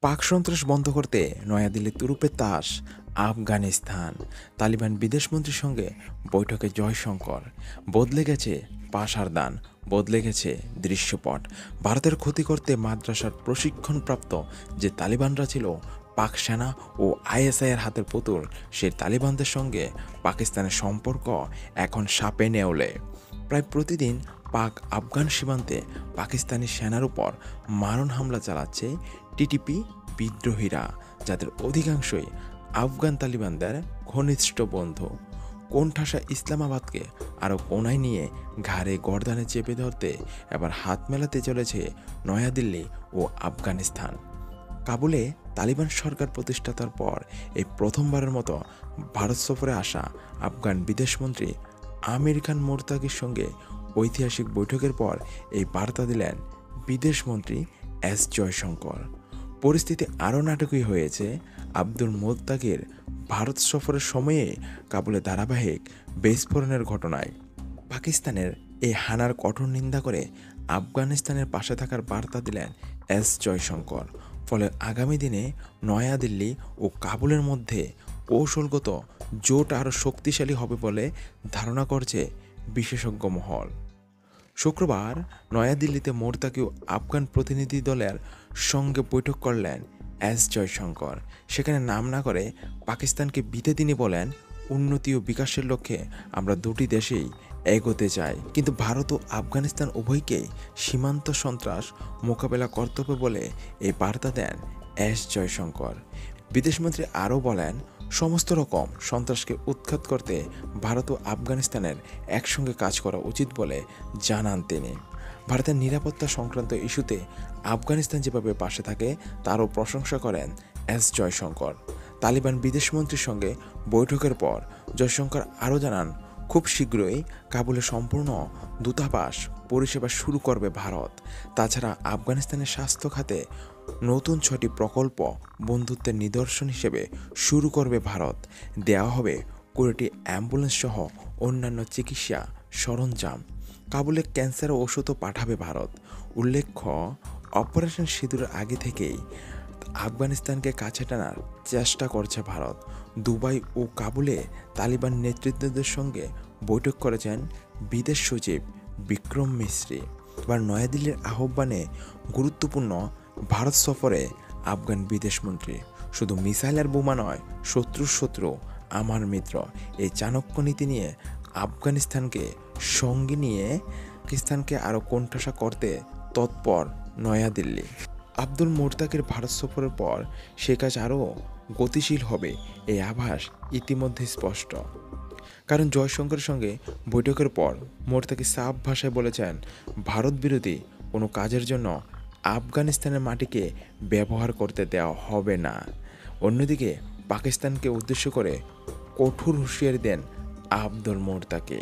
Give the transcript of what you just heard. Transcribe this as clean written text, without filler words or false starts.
পাক সন্ত্রাস বন্ধ করতে নয়াদিল্লি তুরুপে তাস। আফগানিস্তান তালিবান বিদেশমন্ত্রীর সঙ্গে বৈঠকে জয়শঙ্কর। বদলে গেছে পাশার দান, বদলে গেছে দৃশ্যপট। ভারতের ক্ষতি করতে মাদ্রাসার প্রশিক্ষণপ্রাপ্ত যে তালিবানরা ছিল পাক সেনা ও আইএসআইয়ের হাতের পুতুল, সেই তালিবানদের সঙ্গে পাকিস্তানের সম্পর্ক এখন সাপে নেউলে। প্রায় প্রতিদিন পাক আফগান সীমান্তে পাকিস্তানি সেনার উপর মারণ হামলা চালাচ্ছে টিটিপি বিদ্রোহীরা, যাদের অধিকাংশই আফগান তালিবানদের ঘনিষ্ঠ বন্ধু। কোণঠাসা ইসলামাবাদকে আরও কোণায় নিয়ে ঘাড়ে গর্দানে চেপে ধরতে এবার হাত মেলাতে চলেছে নয়াদিল্লি ও আফগানিস্তান। কাবুলে তালিবান সরকার প্রতিষ্ঠাতার পর এই প্রথমবারের মতো ভারত সফরে আসা আফগান বিদেশমন্ত্রী আমির খান মোরতাকির সঙ্গে ঐতিহাসিক বৈঠকের পর এই বার্তা দিলেন বিদেশমন্ত্রী এস জয়শঙ্কর। পরিস্থিতি আরও নাটকীয় হয়েছে আব্দুল মোত্তাকির ভারত সফরের সময়ে কাবুলে ধারাবাহিক বিস্ফোরণের ঘটনায়। পাকিস্তানের এই হানার কঠোর নিন্দা করে আফগানিস্তানের পাশে থাকার বার্তা দিলেন এস জয়শঙ্কর। ফলে আগামী দিনে নয়াদিল্লি ও কাবুলের মধ্যে কৌশলগত জোট আরও শক্তিশালী হবে বলে ধারণা করছে বিশেষজ্ঞ মহল। শুক্রবার নয়াদিল্লিতে মোরতাকি ও আফগান প্রতিনিধি দলের সঙ্গে বৈঠক করলেন এস জয়শঙ্কর। সেখানে নাম না করে পাকিস্তানকে বিদে তিনি বলেন, উন্নতি ও বিকাশের লক্ষ্যে আমরা দুটি দেশেই এগোতে চাই, কিন্তু ভারত ও আফগানিস্তান উভয়কেই সীমান্ত সন্ত্রাস মোকাবেলা করতে হবে বলে এই বার্তা দেন এস জয়শঙ্কর। বিদেশমন্ত্রী আরও বলেন, সমস্ত রকম সন্ত্রাসকে উৎখাত করতে ভারত ও আফগানিস্তানের একসঙ্গে কাজ করা উচিত বলে জানান তিনি। ভারতের নিরাপত্তা সংক্রান্ত ইস্যুতে আফগানিস্তান যেভাবে পাশে থাকে তারও প্রশংসা করেন এস জয়শঙ্কর। তালিবান বিদেশমন্ত্রীর সঙ্গে বৈঠকের পর জয়শঙ্কর আরও জানান, খুব শীঘ্রই কাবুলে সম্পূর্ণ দূতাবাস পরিষেবা শুরু করবে ভারত। তাছাড়া আফগানিস্তানের স্বাস্থ্য খাতে নতুন 6টি প্রকল্প বন্ধুত্বের নিদর্শন হিসেবে শুরু করবে ভারত। দেওয়া হবে 20টি অ্যাম্বুলেন্স সহ অন্যান্য চিকিৎসা সরঞ্জাম। কাবুলে ক্যান্সার ওষুধও পাঠাবে ভারত। উল্লেখ্য, অপারেশন সিঁদুরের আগে থেকেই আফগানিস্তানকে কাছে টানার চেষ্টা করছে ভারত। দুবাই ও কাবুলে তালিবান নেতৃত্বদের সঙ্গে বৈঠক করেছেন বিদেশ সচিব বিক্রম মিশ্রি। এবার নয়াদিল্লির আহ্বানে গুরুত্বপূর্ণ ভারত সফরে আফগান বিদেশমন্ত্রী। শুধু মিসাইল আর বোমা নয়, শত্রুর শত্রু আমার মিত্র, এই চাণক্য নীতি নিয়ে আফগানিস্তানকে সঙ্গে নিয়ে পাকিস্তানকে আরও কোণঠাসা করতে তৎপর নয়াদিল্লি। আব্দুল মোরতাকির ভারত সফরের পর সে কাজ আরও গতিশীল হবে, এই আভাস ইতিমধ্যে স্পষ্ট। কারণ জয়শঙ্করের সঙ্গে বৈঠকের পর মোরতাকি সাফ ভাষায় বলেছেন, ভারত বিরোধী কোনো কাজের জন্য আফগানিস্তানের মাটিকে ব্যবহার করতে দেওয়া হবে না। অন্যদিকে পাকিস্তানকে উদ্দেশ্য করে কঠোর হুঁশিয়ারি দেন আব্দুল মোরতাকি।